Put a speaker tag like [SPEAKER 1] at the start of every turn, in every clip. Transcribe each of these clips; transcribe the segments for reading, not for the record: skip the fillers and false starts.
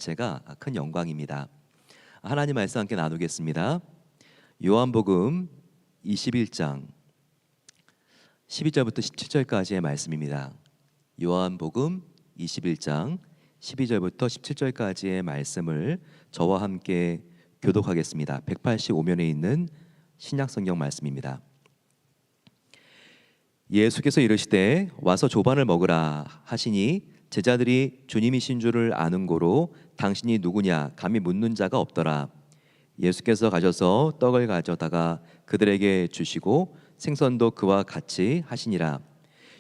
[SPEAKER 1] 자체가 큰 영광입니다. 하나님 말씀 함께 나누겠습니다. 요한복음 21장 12절부터 17절까지의 말씀입니다. 요한복음 21장 12절부터 17절까지의 말씀을 저와 함께 교독하겠습니다. 185면에 있는 신약성경 말씀입니다. 예수께서 이르시되 와서 조반을 먹으라 하시니 제자들이 주님이신 줄을 아는 고로 당신이 누구냐 감히 묻는 자가 없더라. 예수께서 가셔서 떡을 가져다가 그들에게 주시고 생선도 그와 같이 하시니라.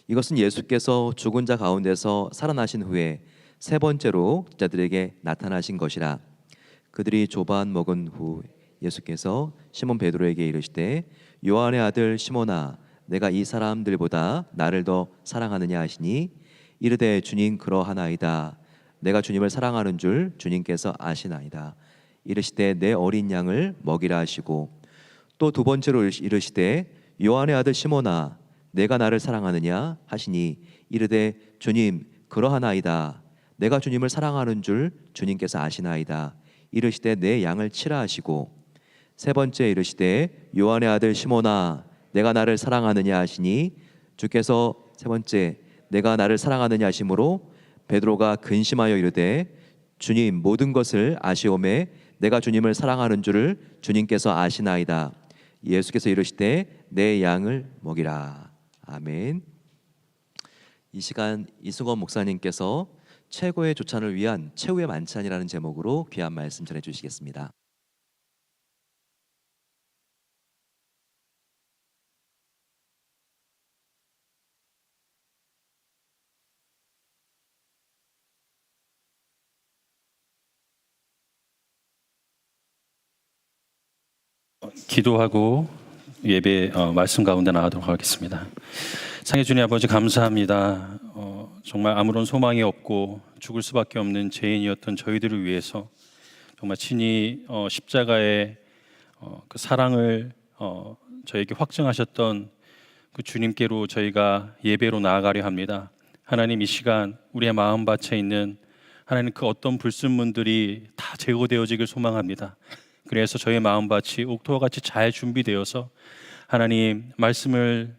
[SPEAKER 1] 이것은 예수께서 죽은 자 가운데서 살아나신 후에 세 번째로 제자들에게 나타나신 것이라. 그들이 조반 먹은 후 예수께서 시몬 베드로에게 이르시되 요한의 아들 시몬아 내가 이 사람들보다 나를 더 사랑하느냐 하시니 이르되 주님 그러하나이다. 내가 주님을 사랑하는 줄 주님께서 아시나이다. 이르시되 내 어린 양을 먹이라 하시고 또 두 번째로 이르시되 요한의 아들 시몬아 내가 나를 사랑하느냐 하시니 이르되 주님 그러하나이다. 내가 주님을 사랑하는 줄 주님께서 아시나이다. 이르시되 내 양을 치라 하시고 세 번째 이르시되 요한의 아들 시몬아 내가 나를 사랑하느냐 하시니 주께서 세 번째 내가 나를 사랑하느냐 하심으로 베드로가 근심하여 이르되 주님 모든 것을 아시오매 내가 주님을 사랑하는 줄을 주님께서 아시나이다. 예수께서 이르시되 내 양을 먹이라. 아멘. 이 시간 이승원 목사님께서 최고의 조찬을 위한 최후의 만찬이라는 제목으로 귀한 말씀 전해 주시겠습니다.
[SPEAKER 2] 기도하고 예배 말씀 가운데 나가도록 하겠습니다. 상해 주님 아버지 감사합니다. 정말 아무런 소망이 없고 죽을 수밖에 없는 죄인이었던 저희들을 위해서 정말 친히 십자가의 그 사랑을 저에게 확증하셨던 그 주님께로 저희가 예배로 나아가려 합니다. 하나님 이 시간 우리의 마음밭에 있는 하나님 그 어떤 불순물들이 다 제거되어지길 소망합니다. 그래서 저희 마음밭이 옥토와 같이 잘 준비되어서 하나님 말씀을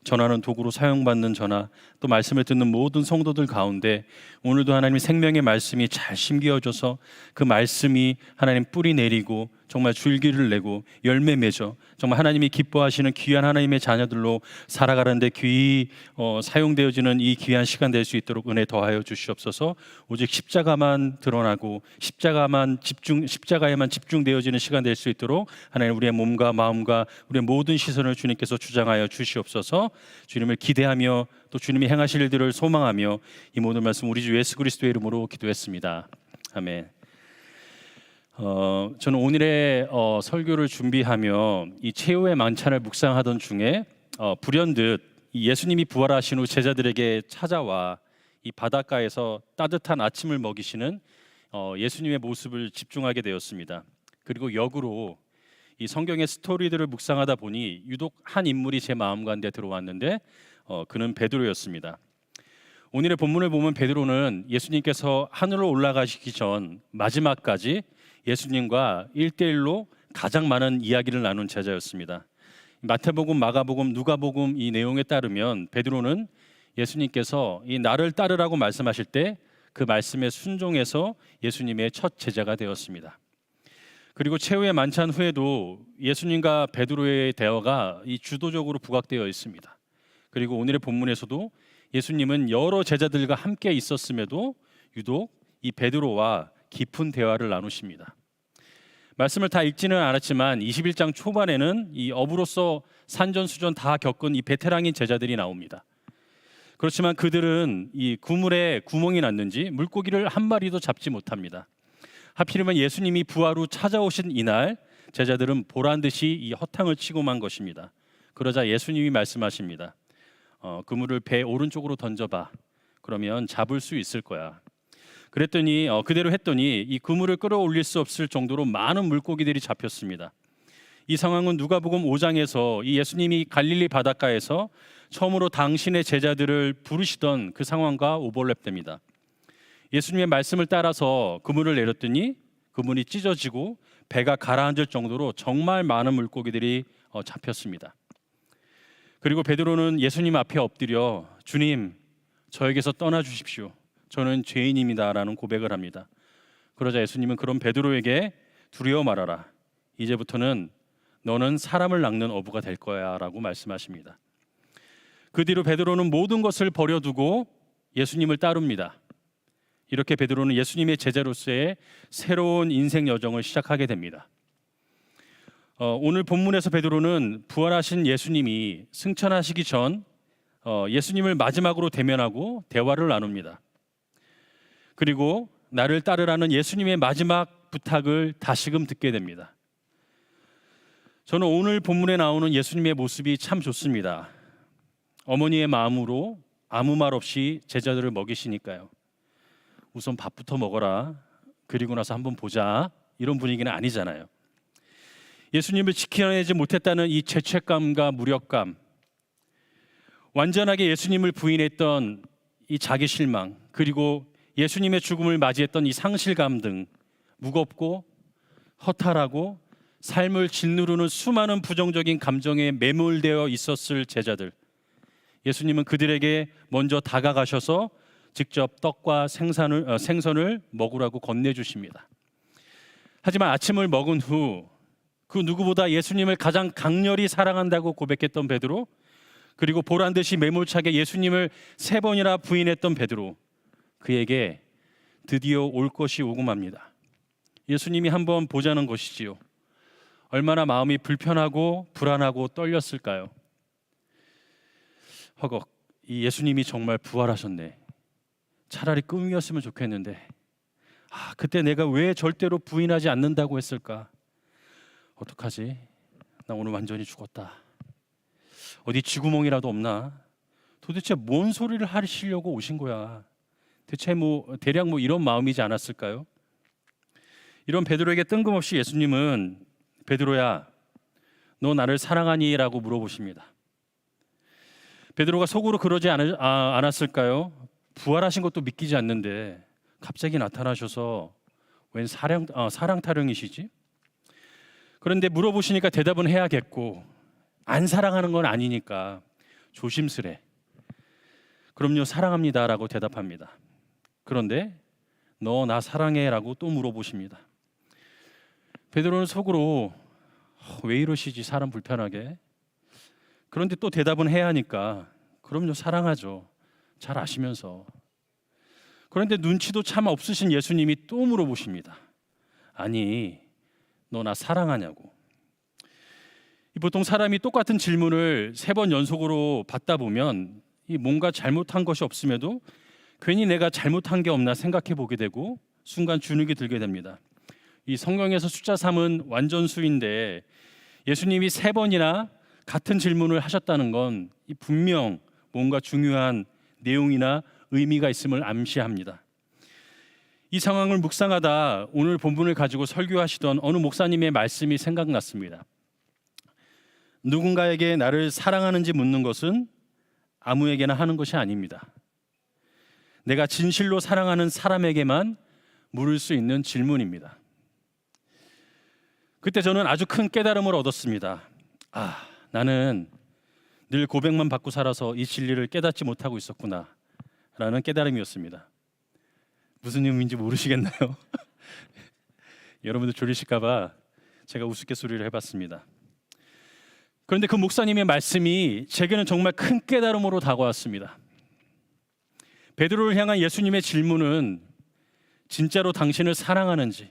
[SPEAKER 2] 전하는 도구로 사용받는 저나 또 말씀을 듣는 모든 성도들 가운데 오늘도 하나님의 생명의 말씀이 잘 심겨져서 그 말씀이 하나님 뿌리 내리고 정말 줄기를 내고 열매 맺어 정말 하나님이 기뻐하시는 귀한 하나님의 자녀들로 살아가는데 귀히 사용되어지는 이 귀한 시간 될 수 있도록 은혜 더하여 주시옵소서. 오직 십자가만 드러나고 십자가에만 집중되어지는 시간 될 수 있도록 하나님 우리의 몸과 마음과 우리의 모든 시선을 주님께서 주장하여 주시옵소서. 주님을 기대하며 또 주님이 행하실 일들을 소망하며 이 모든 말씀 우리 주 예수 그리스도의 이름으로 기도했습니다. 아멘. 저는 오늘의 설교를 준비하며 이 최후의 만찬을 묵상하던 중에 불현듯 예수님이 부활하신 후 제자들에게 찾아와 이 바닷가에서 따뜻한 아침을 먹이시는 예수님의 모습을 집중하게 되었습니다. 그리고 역으로 이 성경의 스토리들을 묵상하다 보니 유독 한 인물이 제 마음 가운데 들어왔는데 그는 베드로였습니다. 오늘의 본문을 보면 베드로는 예수님께서 하늘로 올라가시기 전 마지막까지 예수님과 1대1로 가장 많은 이야기를 나눈 제자였습니다. 마태복음, 마가복음, 누가복음 이 내용에 따르면 베드로는 예수님께서 이 나를 따르라고 말씀하실 때 그 말씀에 순종해서 예수님의 첫 제자가 되었습니다. 그리고 최후의 만찬 후에도 예수님과 베드로의 대화가 이 주도적으로 부각되어 있습니다. 그리고 오늘의 본문에서도 예수님은 여러 제자들과 함께 있었음에도 유독 이 베드로와 깊은 대화를 나누십니다. 말씀을 다 읽지는 않았지만 21장 초반에는 이 어부로서 산전수전 다 겪은 이 베테랑인 제자들이 나옵니다. 그렇지만 그들은 이 그물에 구멍이 났는지 물고기를 한 마리도 잡지 못합니다. 하필이면 예수님이 부활 후 찾아오신 이날 제자들은 보란 듯이 이 허탕을 치고만 것입니다. 그러자 예수님이 말씀하십니다. 그물을 배 오른쪽으로 던져봐. 그러면 잡을 수 있을 거야. 그랬더니 그대로 했더니 이 그물을 끌어올릴 수 없을 정도로 많은 물고기들이 잡혔습니다. 이 상황은 누가복음 5장에서 이 예수님이 갈릴리 바닷가에서 처음으로 당신의 제자들을 부르시던 그 상황과 오버랩됩니다. 예수님의 말씀을 따라서 그물을 내렸더니 그물이 찢어지고 배가 가라앉을 정도로 정말 많은 물고기들이 잡혔습니다. 그리고 베드로는 예수님 앞에 엎드려 주님, 저에게서 떠나 주십시오. 저는 죄인입니다라는 고백을 합니다. 그러자 예수님은 그런 베드로에게 두려워 말아라. 이제부터는 너는 사람을 낚는 어부가 될 거야라고 말씀하십니다. 그 뒤로 베드로는 모든 것을 버려두고 예수님을 따릅니다. 이렇게 베드로는 예수님의 제자로서의 새로운 인생 여정을 시작하게 됩니다. 오늘 본문에서 베드로는 부활하신 예수님이 승천하시기 전 예수님을 마지막으로 대면하고 대화를 나눕니다. 그리고 나를 따르라는 예수님의 마지막 부탁을 다시금 듣게 됩니다. 저는 오늘 본문에 나오는 예수님의 모습이 참 좋습니다. 어머니의 마음으로 아무 말 없이 제자들을 먹이시니까요. 우선 밥부터 먹어라. 그리고 나서 한번 보자. 이런 분위기는 아니잖아요. 예수님을 지켜내지 못했다는 이 죄책감과 무력감, 완전하게 예수님을 부인했던 이 자기 실망, 그리고 예수님의 죽음을 맞이했던 이 상실감 등 무겁고 허탈하고 삶을 짓누르는 수많은 부정적인 감정에 매몰되어 있었을 제자들, 예수님은 그들에게 먼저 다가가셔서 직접 떡과 생선을 먹으라고 건네주십니다. 하지만 아침을 먹은 후 그 누구보다 예수님을 가장 강렬히 사랑한다고 고백했던 베드로, 그리고 보란듯이 매몰차게 예수님을 3번이나 부인했던 베드로, 그에게 드디어 올 것이 오고 맙니다. 예수님이 한번 보자는 것이지요. 얼마나 마음이 불편하고 불안하고 떨렸을까요? 허걱, 이 예수님이 정말 부활하셨네. 차라리 꿈이었으면 좋겠는데, 그때 내가 왜 절대로 부인하지 않는다고 했을까? 어떡하지? 나 오늘 완전히 죽었다. 어디 쥐구멍이라도 없나? 도대체 뭔 소리를 하시려고 오신 거야? 대체 대략 이런 마음이지 않았을까요? 이런 베드로에게 뜬금없이 예수님은 베드로야, 너 나를 사랑하니? 라고 물어보십니다. 베드로가 속으로 그러지 않았을까요? 부활하신 것도 믿기지 않는데 갑자기 나타나셔서 웬 사랑 타령이시지? 그런데 물어보시니까 대답은 해야겠고, 안 사랑하는 건 아니니까 조심스레 그럼요, 사랑합니다 라고 대답합니다. 그런데 너 나 사랑해? 라고 또 물어보십니다. 베드로는 속으로 왜 이러시지, 사람 불편하게. 그런데 또 대답은 해야 하니까 그럼요, 사랑하죠. 잘 아시면서. 그런데 눈치도 참 없으신 예수님이 또 물어보십니다. 아니, 너 나 사랑하냐고. 보통 사람이 똑같은 질문을 3번 연속으로 받다 보면 뭔가 잘못한 것이 없음에도 괜히 내가 잘못한 게 없나 생각해 보게 되고 순간 주눅이 들게 됩니다. 이 성경에서 숫자 3은 완전수인데 예수님이 3번이나 같은 질문을 하셨다는 건 분명 뭔가 중요한 내용이나 의미가 있음을 암시합니다. 이 상황을 묵상하다 오늘 본문을 가지고 설교하시던 어느 목사님의 말씀이 생각났습니다. 누군가에게 나를 사랑하는지 묻는 것은 아무에게나 하는 것이 아닙니다. 내가 진실로 사랑하는 사람에게만 물을 수 있는 질문입니다. 그때 저는 아주 큰 깨달음을 얻었습니다. 나는 늘 고백만 받고 살아서 이 진리를 깨닫지 못하고 있었구나 라는 깨달음이었습니다. 무슨 의미인지 모르시겠나요? 여러분들 졸리실까 봐 제가 우스갯소리를 해봤습니다. 그런데 그 목사님의 말씀이 제게는 정말 큰 깨달음으로 다가왔습니다. 베드로를 향한 예수님의 질문은 진짜로 당신을 사랑하는지,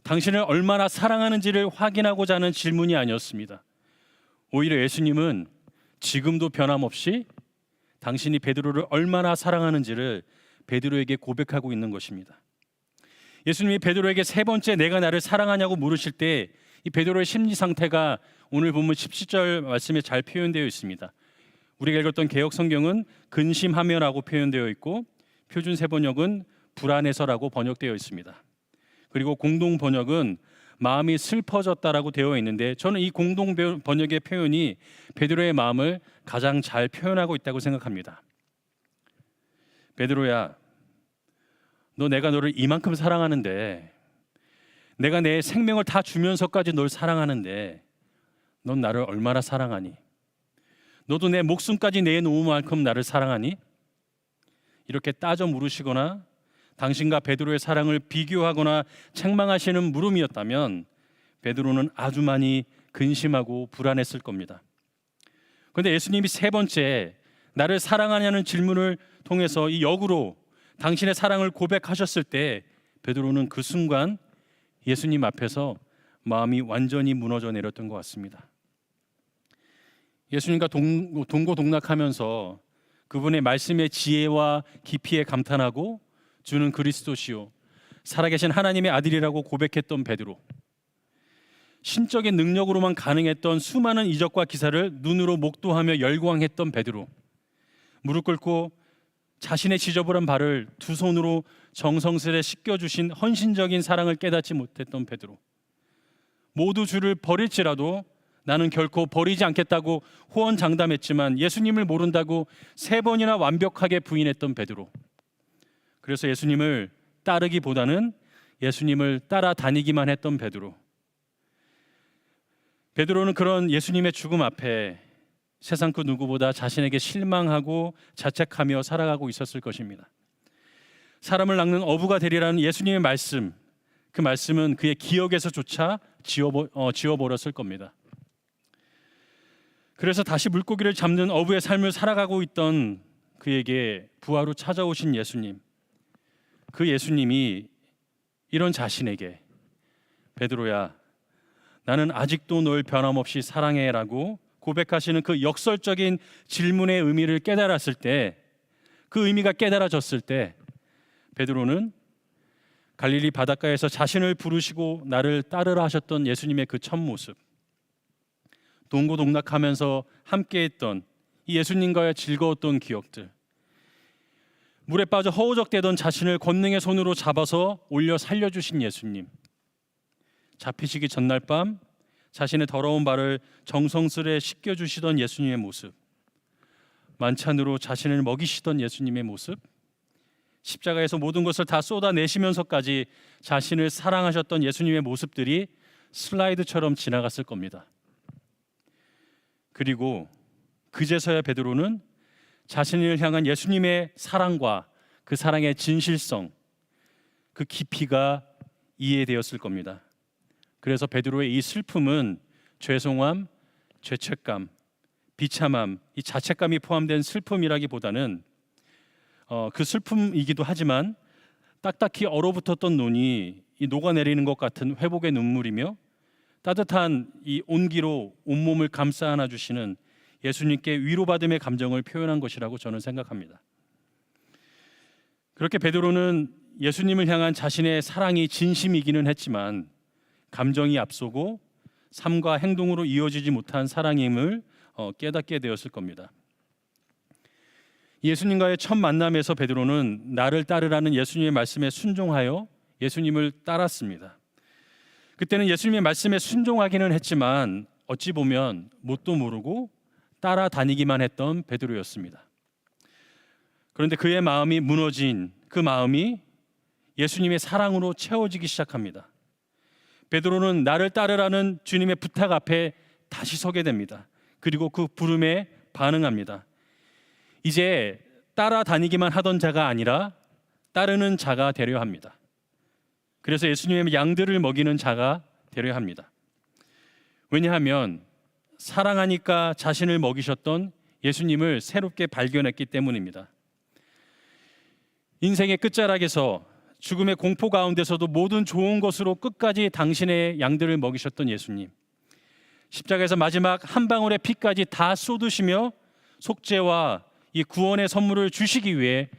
[SPEAKER 2] 당신을 얼마나 사랑하는지를 확인하고자 하는 질문이 아니었습니다. 오히려 예수님은 지금도 변함없이 당신이 베드로를 얼마나 사랑하는지를 베드로에게 고백하고 있는 것입니다. 예수님이 베드로에게 3번째 내가 나를 사랑하냐고 물으실 때 이 베드로의 심리 상태가 오늘 본문 17절 말씀에 잘 표현되어 있습니다. 우리가 읽었던 개역 성경은 근심하며라고 표현되어 있고 표준 세번역은 불안해서라고 번역되어 있습니다. 그리고 공동 번역은 마음이 슬퍼졌다라고 되어 있는데 저는 이 공동 번역의 표현이 베드로의 마음을 가장 잘 표현하고 있다고 생각합니다. 베드로야, 내가 너를 이만큼 사랑하는데, 내가 내 생명을 다 주면서까지 널 사랑하는데 넌 나를 얼마나 사랑하니? 너도 내 목숨까지 내놓을 만큼 나를 사랑하니? 이렇게 따져 물으시거나 당신과 베드로의 사랑을 비교하거나 책망하시는 물음이었다면 베드로는 아주 많이 근심하고 불안했을 겁니다. 그런데 예수님이 세 번째 나를 사랑하냐는 질문을 통해서 이 역으로 당신의 사랑을 고백하셨을 때 베드로는 그 순간 예수님 앞에서 마음이 완전히 무너져 내렸던 것 같습니다. 예수님과 동고동락하면서 그분의 말씀의 지혜와 깊이에 감탄하고 주는 그리스도시요 살아계신 하나님의 아들이라고 고백했던 베드로, 신적인 능력으로만 가능했던 수많은 이적과 기사를 눈으로 목도하며 열광했던 베드로, 무릎 꿇고 자신의 지저분한 발을 두 손으로 정성스레 씻겨주신 헌신적인 사랑을 깨닫지 못했던 베드로, 모두 주를 버릴지라도 나는 결코 버리지 않겠다고 호언장담했지만 예수님을 모른다고 3번이나 완벽하게 부인했던 베드로, 그래서 예수님을 따르기보다는 예수님을 따라다니기만 했던 베드로. 베드로는 그런 예수님의 죽음 앞에 세상 그 누구보다 자신에게 실망하고 자책하며 살아가고 있었을 것입니다. 사람을 낚는 어부가 되리라는 예수님의 말씀, 그 말씀은 그의 기억에서조차 지워버렸을 겁니다. 그래서 다시 물고기를 잡는 어부의 삶을 살아가고 있던 그에게 부하로 찾아오신 예수님, 그 예수님이 이런 자신에게 베드로야 나는 아직도 널 변함없이 사랑해라고 고백하시는 그 역설적인 질문의 의미를 깨달았을 때, 그 의미가 깨달아졌을 때 베드로는 갈릴리 바닷가에서 자신을 부르시고 나를 따르라 하셨던 예수님의 그 첫 모습, 동고동락하면서 함께했던 이 예수님과의 즐거웠던 기억들, 물에 빠져 허우적대던 자신을 권능의 손으로 잡아서 올려 살려주신 예수님, 잡히시기 전날 밤 자신의 더러운 발을 정성스레 씻겨주시던 예수님의 모습, 만찬으로 자신을 먹이시던 예수님의 모습, 십자가에서 모든 것을 다 쏟아내시면서까지 자신을 사랑하셨던 예수님의 모습들이 슬라이드처럼 지나갔을 겁니다. 그리고 그제서야 베드로는 자신을 향한 예수님의 사랑과 그 사랑의 진실성, 그 깊이가 이해되었을 겁니다. 그래서 베드로의 이 슬픔은 죄송함, 죄책감, 비참함, 이 자책감이 포함된 슬픔이라기보다는 그 슬픔이기도 하지만 딱딱히 얼어붙었던 눈이 이 녹아내리는 것 같은 회복의 눈물이며 따뜻한 이 온기로 온몸을 감싸 안아주시는 예수님께 위로받음의 감정을 표현한 것이라고 저는 생각합니다. 그렇게 베드로는 예수님을 향한 자신의 사랑이 진심이기는 했지만 감정이 앞서고 삶과 행동으로 이어지지 못한 사랑임을 깨닫게 되었을 겁니다. 예수님과의 첫 만남에서 베드로는 나를 따르라는 예수님의 말씀에 순종하여 예수님을 따랐습니다. 그때는 예수님의 말씀에 순종하기는 했지만 어찌 보면 뭣도 모르고 따라다니기만 했던 베드로였습니다. 그런데 그의 마음이 무너진 그 마음이 예수님의 사랑으로 채워지기 시작합니다. 베드로는 나를 따르라는 주님의 부탁 앞에 다시 서게 됩니다. 그리고 그 부름에 반응합니다. 이제 따라다니기만 하던 자가 아니라 따르는 자가 되려 합니다. 그래서 예수님의 양들을 먹이는 자가 되려 합니다. 왜냐하면 사랑하니까 자신을 먹이셨던 예수님을 새롭게 발견했기 때문입니다. 인생의 끝자락에서 죽음의 공포 가운데서도 모든 좋은 것으로 끝까지 당신의 양들을 먹이셨던 예수님, 십자가에서 마지막 한 방울의 피까지 다 쏟으시며 속죄와 이 구원의 선물을 주시기 위해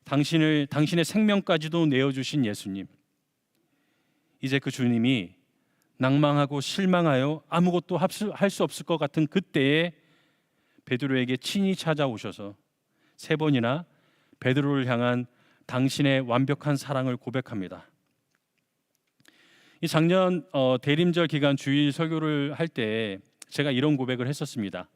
[SPEAKER 2] 당신의 생명까지도 내어주신 예수님, 이제 그 주님이 낭망하고 실망하여 아무것도 할 수 없을 것 같은 그때에 베드로에게 친히 찾아오셔서 3번이나 베드로를 향한 당신의 완벽한 사랑을 고백합니다. 이 작년 대림절 기간 주일 설교를 할 때 제가 이런 고백을 했었습니다.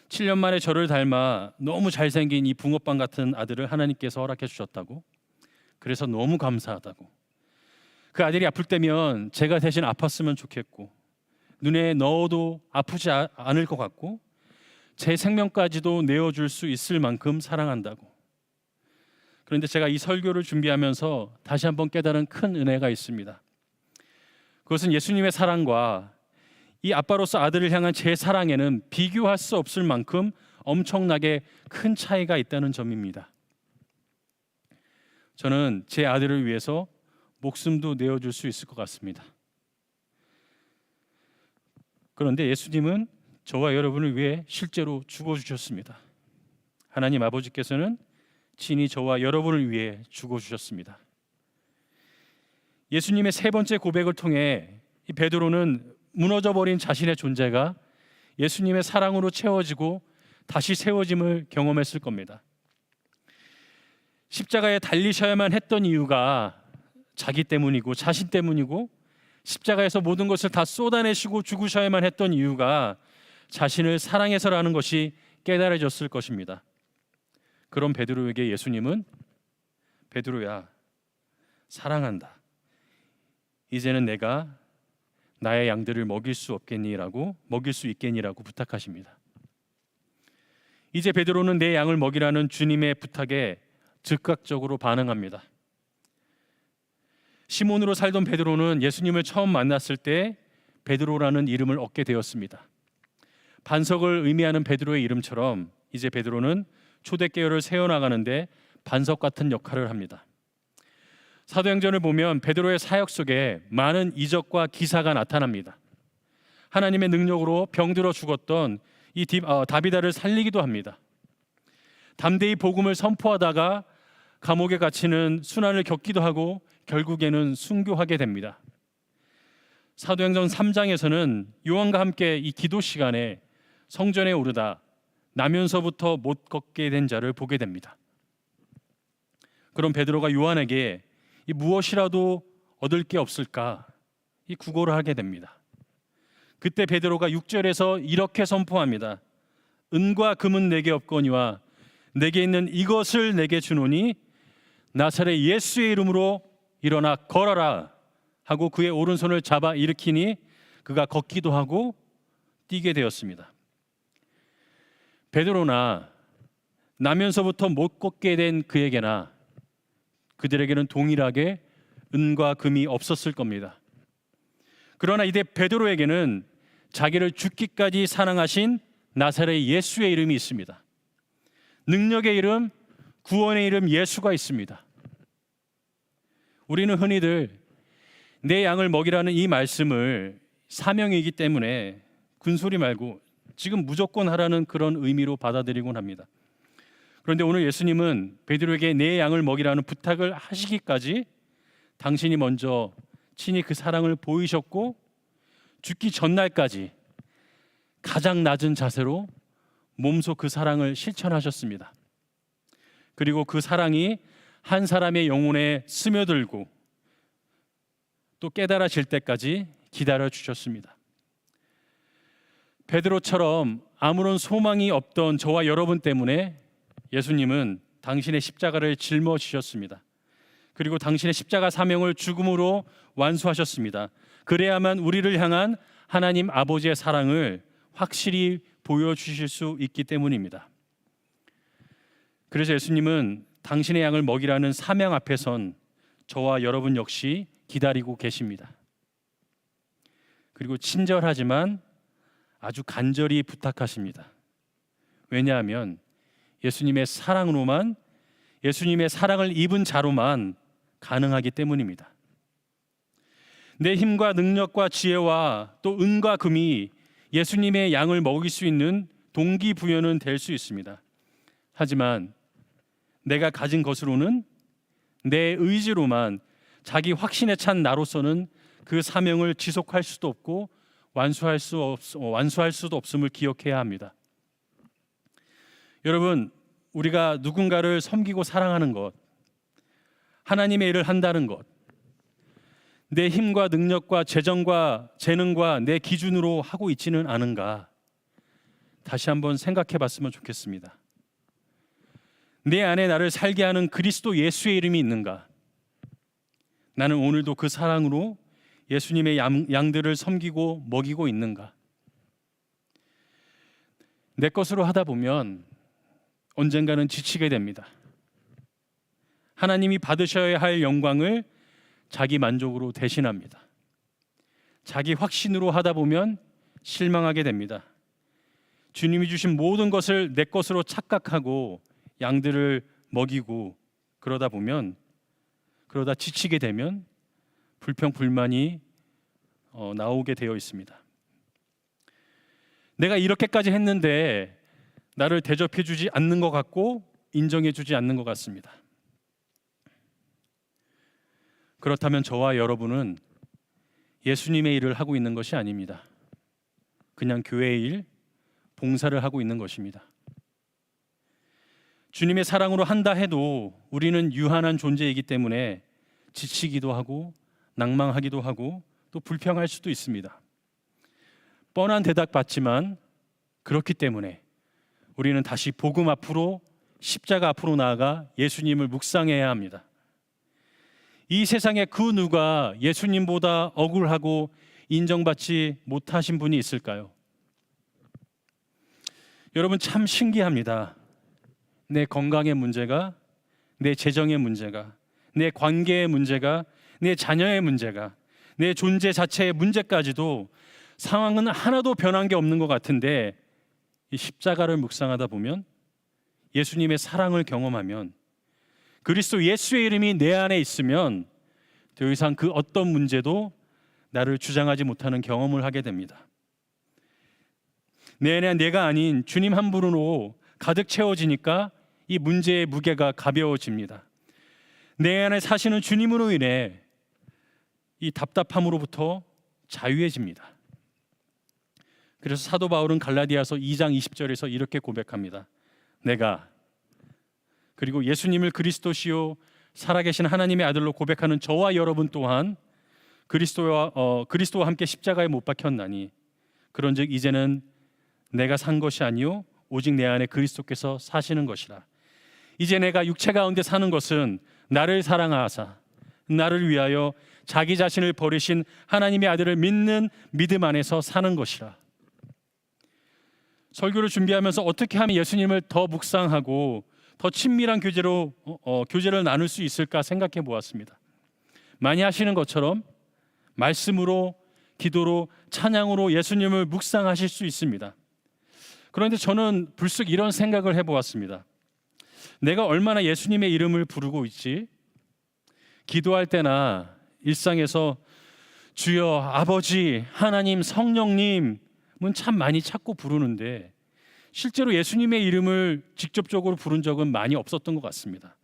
[SPEAKER 2] 7년 만에 저를 닮아 너무 잘생긴 이 붕어빵 같은 아들을 하나님께서 허락해 주셨다고, 그래서 너무 감사하다고. 그 아들이 아플 때면 제가 대신 아팠으면 좋겠고, 눈에 넣어도 아프지 않을 것 같고, 제 생명까지도 내어줄 수 있을 만큼 사랑한다고. 그런데 제가 이 설교를 준비하면서 다시 한번 깨달은 큰 은혜가 있습니다. 그것은 예수님의 사랑과 이 아빠로서 아들을 향한 제 사랑에는 비교할 수 없을 만큼 엄청나게 큰 차이가 있다는 점입니다. 저는 제 아들을 위해서 목숨도 내어줄 수 있을 것 같습니다. 그런데 예수님은 저와 여러분을 위해 실제로 죽어주셨습니다. 하나님 아버지께서는 친히 저와 여러분을 위해 죽어주셨습니다. 예수님의 세 번째 고백을 통해 이 베드로는 무너져버린 자신의 존재가 예수님의 사랑으로 채워지고 다시 세워짐을 경험했을 겁니다. 십자가에 달리셔야만 했던 이유가 자기 때문이고 자신 때문이고, 십자가에서 모든 것을 다 쏟아내시고 죽으셔야만 했던 이유가 자신을 사랑해서라는 것이 깨달아졌을 것입니다. 그런 베드로에게 예수님은 베드로야, 사랑한다. 이제는 내가 나의 양들을 먹일 수 있겠니라고 부탁하십니다. 이제 베드로는 내 양을 먹이라는 주님의 부탁에 즉각적으로 반응합니다. 시몬으로 살던 베드로는 예수님을 처음 만났을 때 베드로라는 이름을 얻게 되었습니다. 반석을 의미하는 베드로의 이름처럼 이제 베드로는 초대교회를 세워나가는데 반석 같은 역할을 합니다. 사도행전을 보면 베드로의 사역 속에 많은 이적과 기사가 나타납니다. 하나님의 능력으로 병들어 죽었던 이 다비다를 살리기도 합니다. 담대히 복음을 선포하다가 감옥에 갇히는 순환을 겪기도 하고 결국에는 순교하게 됩니다. 사도행전 3장에서는 요한과 함께 이 기도 시간에 성전에 오르다 나면서부터 못 걷게 된 자를 보게 됩니다. 그럼 베드로가 요한에게 이 무엇이라도 얻을 게 없을까 이 구걸을 하게 됩니다. 그때 베드로가 6절에서 이렇게 선포합니다. 은과 금은 내게 없거니와 내게 있는 이것을 내게 주노니 나사렛 예수의 이름으로 일어나 걸어라 하고 그의 오른손을 잡아 일으키니 그가 걷기도 하고 뛰게 되었습니다. 베드로나 나면서부터 못 걷게 된 그에게나 그들에게는 동일하게 은과 금이 없었을 겁니다. 그러나 이제 베드로에게는 자기를 죽기까지 사랑하신 나사렛 예수의 이름이 있습니다. 능력의 이름, 구원의 이름 예수가 있습니다. 우리는 흔히들 내 양을 먹이라는 이 말씀을 사명이기 때문에 군소리 말고 지금 무조건 하라는 그런 의미로 받아들이곤 합니다. 그런데 오늘 예수님은 베드로에게 내 양을 먹이라는 부탁을 하시기까지 당신이 먼저 친히 그 사랑을 보이셨고 죽기 전날까지 가장 낮은 자세로 몸소 그 사랑을 실천하셨습니다. 그리고 그 사랑이 한 사람의 영혼에 스며들고 또 깨달아질 때까지 기다려 주셨습니다. 베드로처럼 아무런 소망이 없던 저와 여러분 때문에 예수님은 당신의 십자가를 짊어지셨습니다. 그리고 당신의 십자가 사명을 죽음으로 완수하셨습니다. 그래야만 우리를 향한 하나님 아버지의 사랑을 확실히 보여주실 수 있기 때문입니다. 그래서 예수님은 당신의 양을 먹이라는 사명 앞에선 저와 여러분 역시 기다리고 계십니다. 그리고 친절하지만 아주 간절히 부탁하십니다. 왜냐하면 예수님의 사랑으로만, 예수님의 사랑을 입은 자로만 가능하기 때문입니다. 내 힘과 능력과 지혜와 또 은과 금이 예수님의 양을 먹일 수 있는 동기부여는 될 수 있습니다. 하지만 내가 가진 것으로는, 내 의지로만, 자기 확신에 찬 나로서는 그 사명을 지속할 수도 없고 완수할 수도 없음을 기억해야 합니다. 여러분, 우리가 누군가를 섬기고 사랑하는 것, 하나님의 일을 한다는 것, 내 힘과 능력과 재정과 재능과 내 기준으로 하고 있지는 않은가? 다시 한번 생각해 봤으면 좋겠습니다. 내 안에 나를 살게 하는 그리스도 예수의 이름이 있는가? 나는 오늘도 그 사랑으로 예수님의 양들을 섬기고 먹이고 있는가? 내 것으로 하다 보면 언젠가는 지치게 됩니다. 하나님이 받으셔야 할 영광을 자기 만족으로 대신합니다. 자기 확신으로 하다 보면 실망하게 됩니다. 주님이 주신 모든 것을 내 것으로 착각하고 양들을 먹이고 그러다 지치게 되면 불평 불만이 나오게 되어 있습니다. 내가 이렇게까지 했는데 나를 대접해 주지 않는 것 같고 인정해 주지 않는 것 같습니다. 그렇다면 저와 여러분은 예수님의 일을 하고 있는 것이 아닙니다. 그냥 교회의 일, 봉사를 하고 있는 것입니다. 주님의 사랑으로 한다 해도 우리는 유한한 존재이기 때문에 지치기도 하고 낭망하기도 하고 또 불평할 수도 있습니다. 뻔한 대답 같지만 그렇기 때문에 우리는 다시 복음 앞으로, 십자가 앞으로 나아가 예수님을 묵상해야 합니다. 이 세상에 그 누가 예수님보다 억울하고 인정받지 못하신 분이 있을까요? 여러분, 참 신기합니다. 내 건강의 문제가, 내 재정의 문제가, 내 관계의 문제가, 내 자녀의 문제가, 내 존재 자체의 문제까지도 상황은 하나도 변한 게 없는 것 같은데, 이 십자가를 묵상하다 보면, 예수님의 사랑을 경험하면, 그리스도 예수의 이름이 내 안에 있으면 더 이상 그 어떤 문제도 나를 주장하지 못하는 경험을 하게 됩니다. 내 안에 내가 아닌 주님 한 분으로 가득 채워지니까 이 문제의 무게가 가벼워집니다. 내 안에 사시는 주님으로 인해 이 답답함으로부터 자유해집니다. 그래서 사도 바울은 갈라디아서 2장 20절에서 이렇게 고백합니다. 내가, 그리고 예수님을 그리스도시요 살아계신 하나님의 아들로 고백하는 저와 여러분 또한 그리스도와 함께 십자가에 못 박혔나니 그런즉 이제는 내가 산 것이 아니요 오직 내 안에 그리스도께서 사시는 것이라. 이제 내가 육체 가운데 사는 것은 나를 사랑하사 나를 위하여 자기 자신을 버리신 하나님의 아들을 믿는 믿음 안에서 사는 것이라. 설교를 준비하면서 어떻게 하면 예수님을 더 묵상하고 더 친밀한 교제를 나눌 수 있을까 생각해 보았습니다. 많이 하시는 것처럼 말씀으로, 기도로, 찬양으로 예수님을 묵상하실 수 있습니다. 그런데 저는 불쑥 이런 생각을 해보았습니다. 내가 얼마나 예수님의 이름을 부르고 있지? 기도할 때나 일상에서 주여, 아버지, 하나님, 성령님은 참 많이 찾고 부르는데 실제로 예수님의 이름을 직접적으로 부른 적은 많이 없었던 것 같습니다.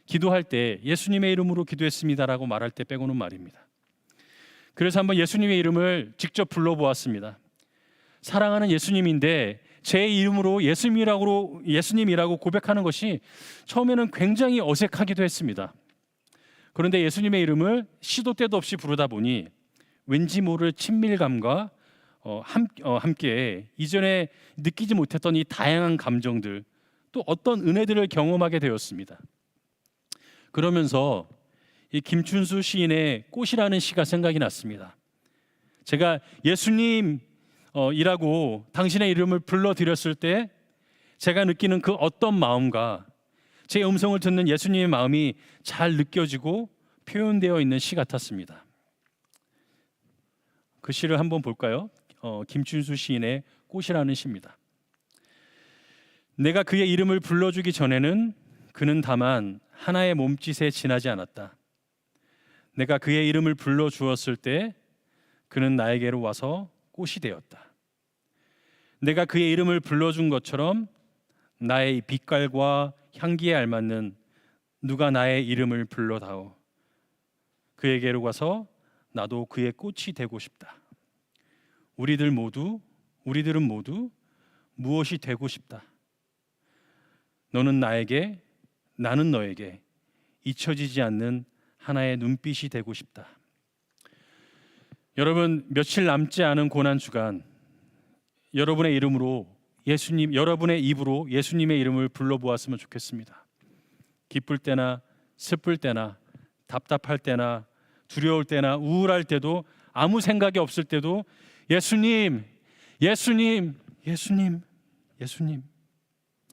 [SPEAKER 2] 기도할 때 예수님의 이름으로 기도했습니다라고 말할 때 빼고는 말입니다. 그래서 한번 예수님의 이름을 직접 불러보았습니다. 사랑하는 예수님인데 제 이름으로 예수님이라고 고백하는 것이 처음에는 굉장히 어색하기도 했습니다. 그런데 예수님의 이름을 시도 때도 없이 부르다 보니 왠지 모를 친밀감과 함께 이전에 느끼지 못했던 이 다양한 감정들, 또 어떤 은혜들을 경험하게 되었습니다. 그러면서 이 김춘수 시인의 꽃이라는 시가 생각이 났습니다. 제가 예수님이라고 당신의 이름을 불러드렸을 때 제가 느끼는 그 어떤 마음과 제 음성을 듣는 예수님의 마음이 잘 느껴지고 표현되어 있는 시 같았습니다. 그 시를 한번 볼까요? 김춘수 시인의 꽃이라는 시입니다. 내가 그의 이름을 불러주기 전에는 그는 다만 하나의 몸짓에 지나지 않았다. 내가 그의 이름을 불러주었을 때 그는 나에게로 와서 꽃이 되었다. 내가 그의 이름을 불러준 것처럼 나의 빛깔과 향기에 알맞는 누가 나의 이름을 불러다오. 그에게로 가서 나도 그의 꽃이 되고 싶다. 우리들은 모두 무엇이 되고 싶다. 너는 나에게, 나는 너에게 잊혀지지 않는 하나의 눈빛이 되고 싶다. 여러분, 며칠 남지 않은 고난 주간, 여러분의 입으로 예수님의 이름을 불러보았으면 좋겠습니다. 기쁠 때나 슬플 때나 답답할 때나 두려울 때나 우울할 때도 아무 생각이 없을 때도 예수님, 예수님, 예수님, 예수님,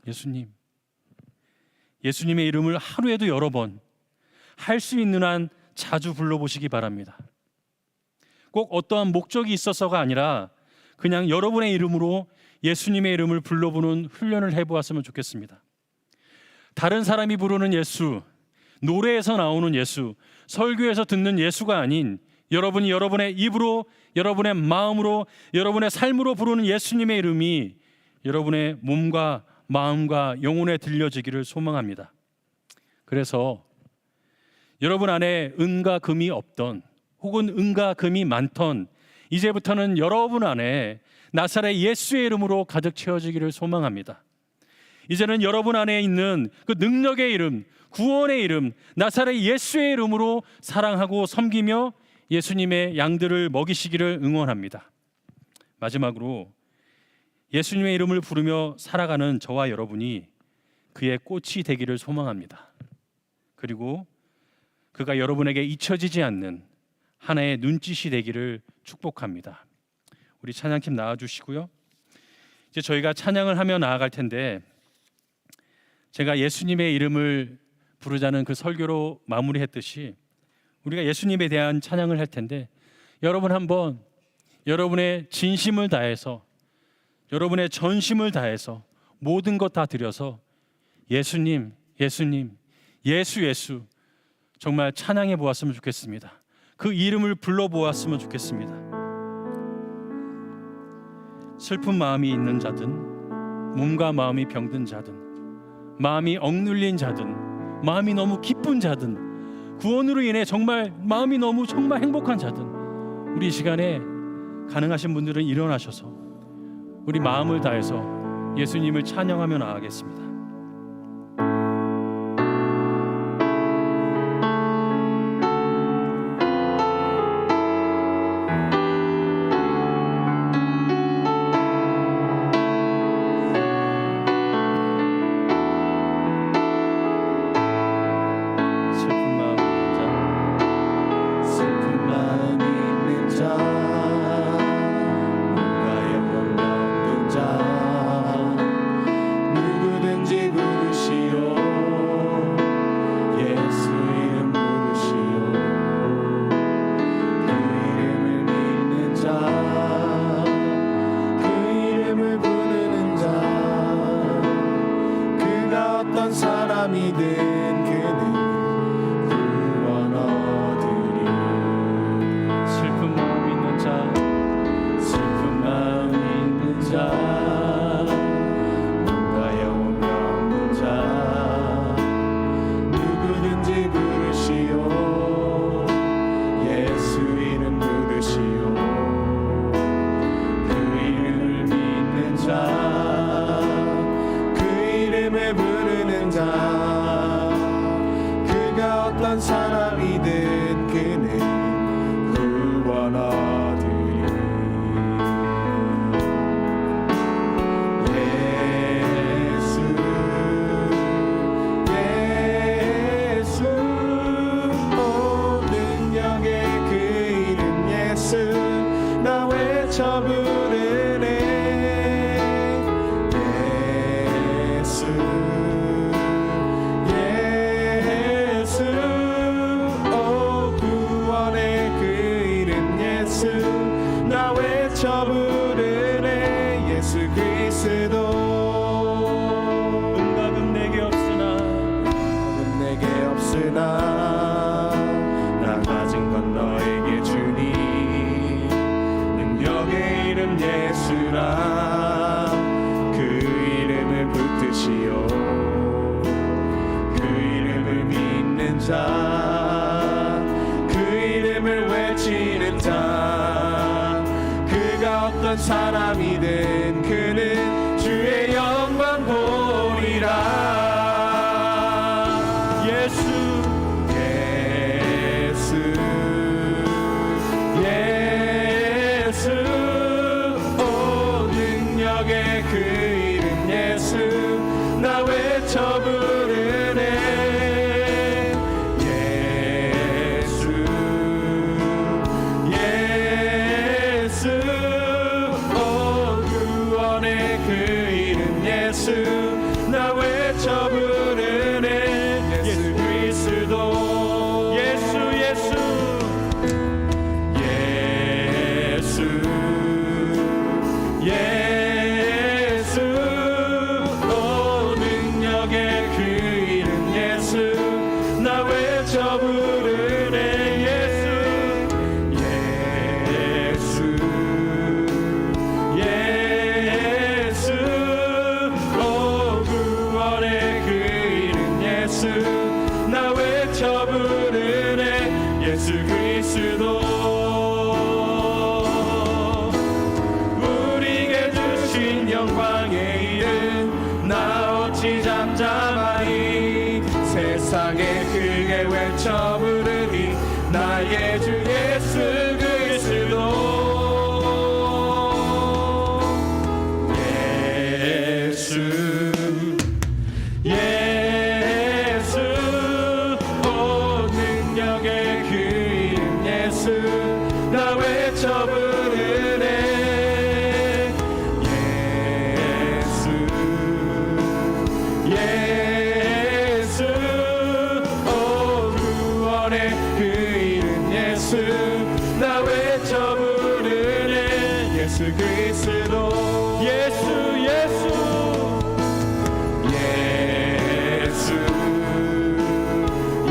[SPEAKER 2] 예수님, 예수님의 이름을 하루에도 여러 번 할 수 있는 한 자주 불러보시기 바랍니다. 꼭 어떠한 목적이 있어서가 아니라 그냥 여러분의 이름으로 예수님의 이름을 불러보는 훈련을 해보았으면 좋겠습니다. 다른 사람이 부르는 예수, 노래에서 나오는 예수, 설교에서 듣는 예수가 아닌 여러분이 여러분의 입으로, 여러분의 마음으로, 여러분의 삶으로 부르는 예수님의 이름이 여러분의 몸과 마음과 영혼에 들려지기를 소망합니다. 그래서 여러분 안에 은과 금이 없던, 혹은 은과 금이 많던, 이제부터는 여러분 안에 나사렛 예수의 이름으로 가득 채워지기를 소망합니다. 이제는 여러분 안에 있는 그 능력의 이름, 구원의 이름, 나사렛 예수의 이름으로 사랑하고 섬기며 예수님의 양들을 먹이시기를 응원합니다. 마지막으로 예수님의 이름을 부르며 살아가는 저와 여러분이 그의 꽃이 되기를 소망합니다. 그리고 그가 여러분에게 잊혀지지 않는 하나의 눈짓이 되기를 축복합니다. 우리 찬양팀 나와주시고요. 이제 저희가 찬양을 하며 나아갈 텐데, 제가 예수님의 이름을 부르자는 그 설교로 마무리했듯이 우리가 예수님에 대한 찬양을 할 텐데, 여러분 한번 여러분의 진심을 다해서, 여러분의 전심을 다해서 모든 것 다 드려서 예수님, 예수님, 예수, 예수 정말 찬양해 보았으면 좋겠습니다. 그 이름을 불러 보았으면 좋겠습니다. 슬픈 마음이 있는 자든, 몸과 마음이 병든 자든, 마음이 억눌린 자든, 마음이 너무 기쁜 자든, 구원으로 인해 정말 마음이 너무 정말 행복한 자든, 우리 이 시간에 가능하신 분들은 일어나셔서 우리 마음을 다해서 예수님을 찬양하며 나아가겠습니다.
[SPEAKER 3] 사람이든 그는 구원 얻으리. 예수 예수 오 능력의 그 이름 예수 나 외쳐 부르네. 예수 부르네. 예수 그리스도
[SPEAKER 2] 은과금 내게 없으나
[SPEAKER 3] 나 가진 건 너에게 주니 능력의 이름 예수라. 그 이름을 붙드시오. 그 이름을 믿는 자, 그 이름을 외치는 자, 어떤 사람이든 그는 주의 영광 보리라. 예수 예수 예수 오 능력의 그 이름 예수 나 외쳐 부르네. 예수 외쳐 부르네. 예수 예수 오 구원의 그 이름 예수 나 외쳐 부르네. 예수 그리스도 예수 예수 예수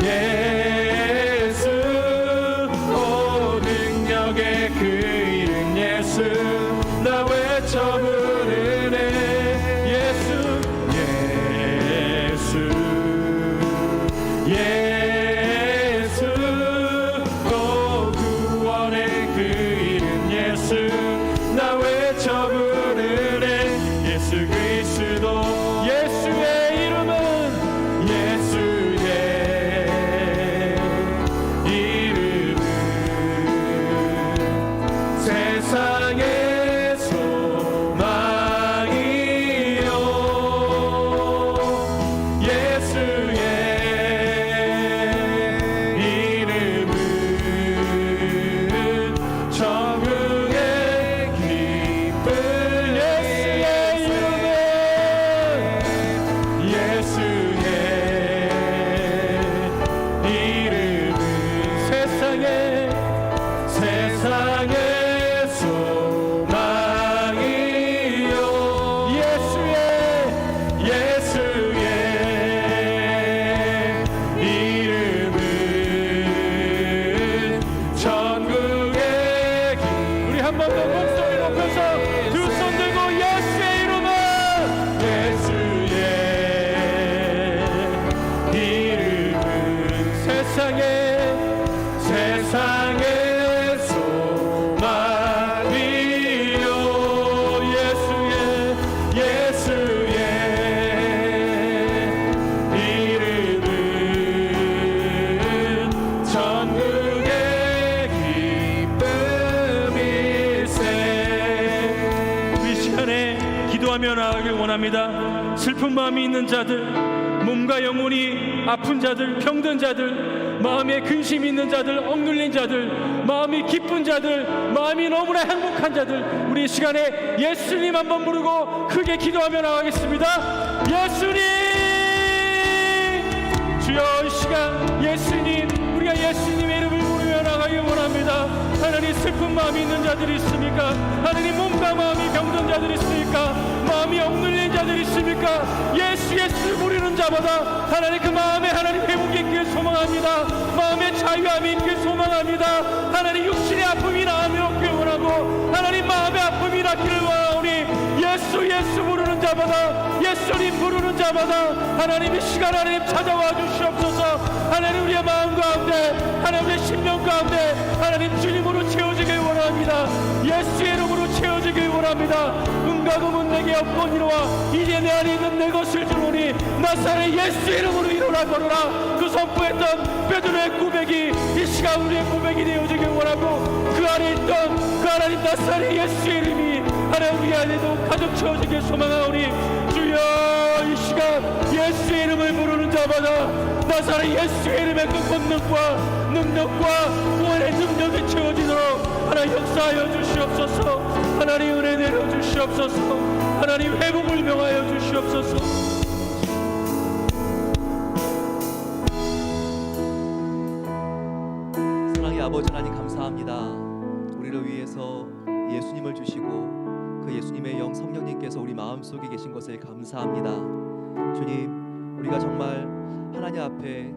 [SPEAKER 3] 예수 오 능력의 그 이름 예수 나 외쳐 부르네. 예수 예수 예수 오 구원의 그 이름 예수 나 외쳐 부르네. 예수 그리스도 예수의 이름은 예수의 이름은 세상의 소망이요. 예수의 이름은 천국의 기쁨. 예수의 이름은 예수의 이름은 세상의 소망이요. 예수의 이름은 천국의 우리 한 번 더 목소리 높여서 두 손 들고 예수의 이름은 세상의 소망이요. 예수의 이름은 천국의 기쁨일세.
[SPEAKER 2] 우리 시간에 기도하며 나아가길 원합니다. 슬픈 마음이 있는 자들, 몸과 영혼이 아픈 자들, 병든 자들, 마음에 근심이 있는 자들, 억눌린 자들, 마음이 기쁜 자들, 마음이 너무나 행복한 자들, 우리 시간에 예수님 한번 부르고 크게 기도하며 나가겠습니다. 예수님, 주여 이 시간 예수님, 우리가 예수님의 이름을 부르며 나가길 원합니다. 하나님, 슬픈 마음이 있는 자들이 있습니까? 하나님, 몸과 마음이 병든 자들이 있습니까? 마음이 억눌린 자들이 있습니까? 예수 부르는 자마다 하나님 그 마음에 하나님 회복이 있길 소망합니다. 마음의 자유함이 있길 소망합니다. 하나님 육신의 아픔이 나음이 없길 원하고 하나님 마음의 아픔이 낫기를 원하오니 예수 부르는 자마다, 예수님 부르는 자마다 하나님 이 시간 하나님 찾아와 주시옵소서. 하나님 우리의 마음 가운데, 하나님 우리의 심령 가운데 하나님 주님으로 채워지길 원합니다. 예수의 이름으로 채워지길 원합니다. 은과 금은 내게 없거니와 이제 내 안에 있는 내 것을 주노니 나사렛 예수의 이름으로 일어나 걸어라. 그 선포했던 베드로의 고백이 이 시간 우리의 고백이 되어지길 원하고 그 안에 있던 그 하나님 나사렛 예수의 이름이 하나님 우리 안에도 가득 채워지길 소망하오니 주여 이 시간 예수의 이름을 부르는 자마다 나사렛 예수의 이름의 그 권능과 능력과 구원의 능력이 채워지도록 하나님 역사하여 주시옵소서. 하나님 은혜 내려 주시옵소서. 하나님 회복을 명하여 주시옵소서.
[SPEAKER 1] 사랑의 아버지 하나님 감사합니다. 우리를 위해서 예수님을 주시고 그 예수님의 영 성령님께서 우리 마음속에 계신 것을 감사합니다. 주님, 우리가 정말 하나님 앞에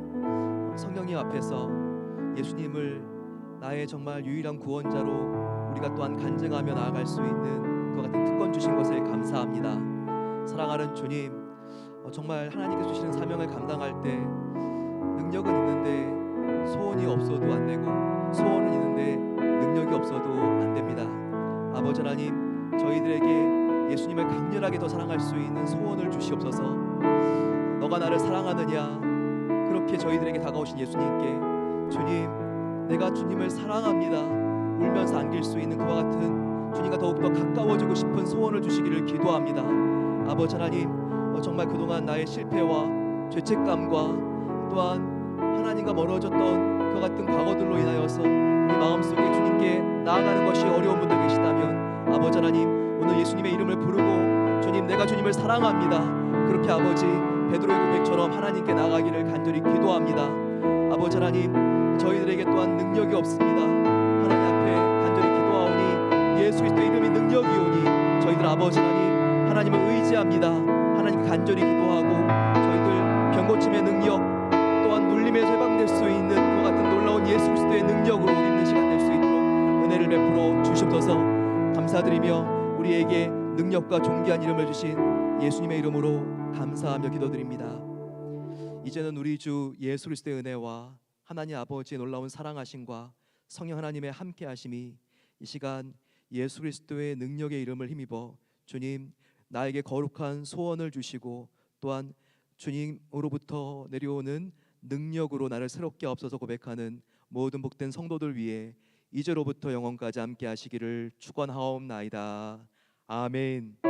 [SPEAKER 1] 성령님 앞에서 예수님을 나의 정말 유일한 구원자로 우리가 또한 간증하며 나아갈 수 있는 그 같은 특권 주신 것을 감사합니다. 사랑하는 주님, 정말 하나님께서 주시는 사명을 감당할 때 능력은 있는데 소원이 없어도 안 되고 소원은 있는데 능력이 없어도 안 됩니다. 아버지 하나님, 저희들에게 예수님을 강렬하게 더 사랑할 수 있는 소원을 주시옵소서. 너가 나를 사랑하느냐, 그렇게 저희들에게 다가오신 예수님께 주님, 내가 주님을 사랑합니다 울면서 안길 수 있는 그와 같은 주님과 더욱더 가까워지고 싶은 소원을 주시기를 기도합니다. 아버지 하나님, 정말 그동안 나의 실패와 죄책감과 또한 하나님과 멀어졌던 그 같은 과거들로 인하여서 우리 마음속에 주님께 나아가는 것이 어려운 분들 계시다면 아버지 하나님 오늘 예수님의 이름을 부르고 주님 내가 주님을 사랑합니다 그렇게 아버지 베드로의 고백처럼 하나님께 나아가기를 간절히 기도합니다. 아버지 하나님 저희들에게 또한 능력이 없습니다. 하나님 앞에 간절히 기도하오니 예수 그리스도의 이름이 능력이오니 저희들 아버지 하나님을 의지합니다. 하나님 간절히 기도하고 저희들 병고침의 능력 또한 눌림에서 해방될 수 있는 그와 같은 놀라운 예수 그리스도의 능력으로 옷 입는 시간 될 수 있도록 은혜를 베풀어 주시옵소서. 감사드리며 우리에게 능력과 존귀한 이름을 주신 예수님의 이름으로 감사하며 기도드립니다. 이제는 우리 주 예수 그리스도의 은혜와 하나님 아버지의 놀라운 사랑하심과 성령 하나님의 함께하심이 이 시간 예수 그리스도의 능력의 이름을 힘입어 주님 나에게 거룩한 소원을 주시고 또한 주님으로부터 내려오는 능력으로 나를 새롭게 앞서서 고백하는 모든 복된 성도들 위해 이제로부터 영원까지 함께 하시기를 축원하옵나이다. 아멘.